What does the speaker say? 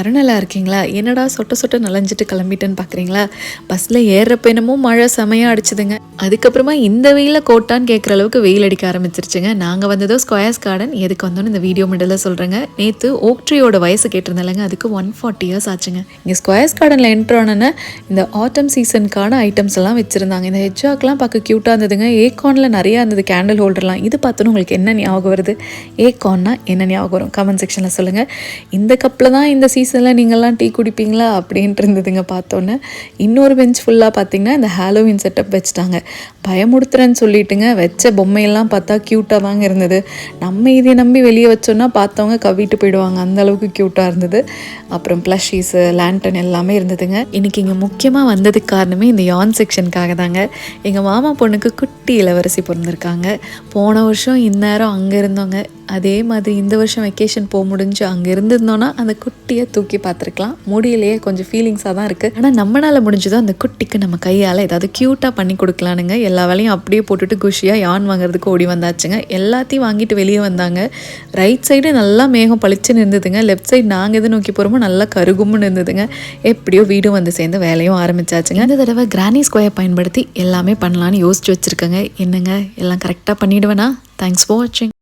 எல்லாரும் நல்லா இருக்கீங்களா? என்னடா சொட்ட சொட்ட நனைஞ்சிட்டு கிளம்பிட்டேன்னு பார்க்குறீங்களா? பஸ்ஸில் ஏறுறப்ப என்னமோ மழை செமையாக அடிச்சுதுங்க. அதுக்கப்புறமா இந்த வெயிலில் கோட்டான்னு கேட்குற அளவுக்கு வெயில் அடிக்க ஆரம்பிச்சிருச்சுங்க. நாங்கள் வந்ததோ ஸ்கொயர்ஸ் கார்டன். எதுக்கு வந்தோன்னு இந்த வீடியோ மிடில் சொல்கிறேங்க. நேற்று ஓக்ட்ரியோட வயசு கேட்டிருந்தாலங்க, அதுக்கு 140 இயர்ஸ் ஆச்சுங்க. இங்கே ஸ்கொயர்ஸ் கார்டனில் என்ட்ரு ஆனோன்னு இந்த ஆட்டம் சீசனுக்கான ஐட்டம்ஸ் எல்லாம் வச்சுருந்தாங்க. இந்த ஹெட்ஜாக்லாம் பார்க்க க்யூட்டாக இருந்ததுங்க. ஏகானில் நிறையா இருந்தது, கேண்டில் ஹோல்டர்லாம். இது பார்த்தோன்னு உங்களுக்கு என்ன ஞாபகம் வருது? ஏகான்னா என்ன ஞாபகம் வரும்? கமெண்ட் செக்ஷனில் சொல்லுங்கள். இந்த கப்பில் தான் இந்த சீசனில் நீங்கள்லாம் டீ குடிப்பீங்களா அப்படின்ட்டு இருந்ததுங்க பார்த்தோன்னே. இன்னொரு பெஞ்ச் ஃபுல்லாக பார்த்தீங்கன்னா இந்த ஹாலோவின் செட்டப் வச்சுட்டாங்க. பயமுடுத்துறேன்னு சொல்லிட்டுங்க வச்ச பொம்மையெல்லாம் பார்த்தா க்யூட்டாக தாங்க இருந்தது. நம்ம இதை நம்பி வெளியே வச்சோன்னா பார்த்தவங்க கவிட்டு போயிடுவாங்க, அந்த அளவுக்கு க்யூட்டாக இருந்தது. அப்புறம் ப்ளஷீஸு, லேண்டன் எல்லாமே இருந்ததுங்க. இன்றைக்கி இங்கே முக்கியமாக வந்ததுக்கு காரணமே இந்த யான் செக்ஷனுக்காக தாங்க. எங்கள் மாமா பொண்ணுக்கு குட்டி இளவரசி பிறந்திருக்காங்க. போன வருஷம் இந்நேரம் அங்கே இருந்தோங்க. அதே மாதிரி இந்த வருஷம் வெக்கேஷன் போக முடிஞ்சு அங்கே இருந்திருந்தோன்னா அந்த குட்டியை தூக்கி பார்த்துருக்கலாம். முடியலையே, கொஞ்சம் ஃபீலிங்ஸாக தான் இருக்குது. ஆனால் நம்மளால் முடிஞ்சதோ அந்த குட்டிக்கு நம்ம கையால் ஏதாவது க்யூட்டாக பண்ணி கொடுக்கலானுங்க. எல்லா வேலையும் அப்படியே போட்டுட்டு குஷியாக யான் வாங்குறதுக்கு ஓடி வந்தாச்சுங்க. எல்லாத்தையும் வாங்கிட்டு வெளியே வந்தாங்க. ரைட் சைடு நல்லா மேகம் பளிச்சுன்னு இருந்ததுங்க. லெஃப்ட் சைடு நாங்கள் எது நோக்கி போகிறோமோ நல்லா கருகும்னு இருந்ததுங்க. எப்படியோ வீடும் வந்து சேர்ந்து வேலையும் ஆரம்பிச்சாச்சுங்க. இந்த தடவை கிரானி ஸ்கொயர் பயன்படுத்தி எல்லாமே பண்ணலான்னு யோசிச்சு வச்சுருக்கேங்க. என்னங்க எல்லாம் கரெக்டாக பண்ணிவிடுவேனா? தேங்க்ஸ் ஃபார் வாட்சிங்.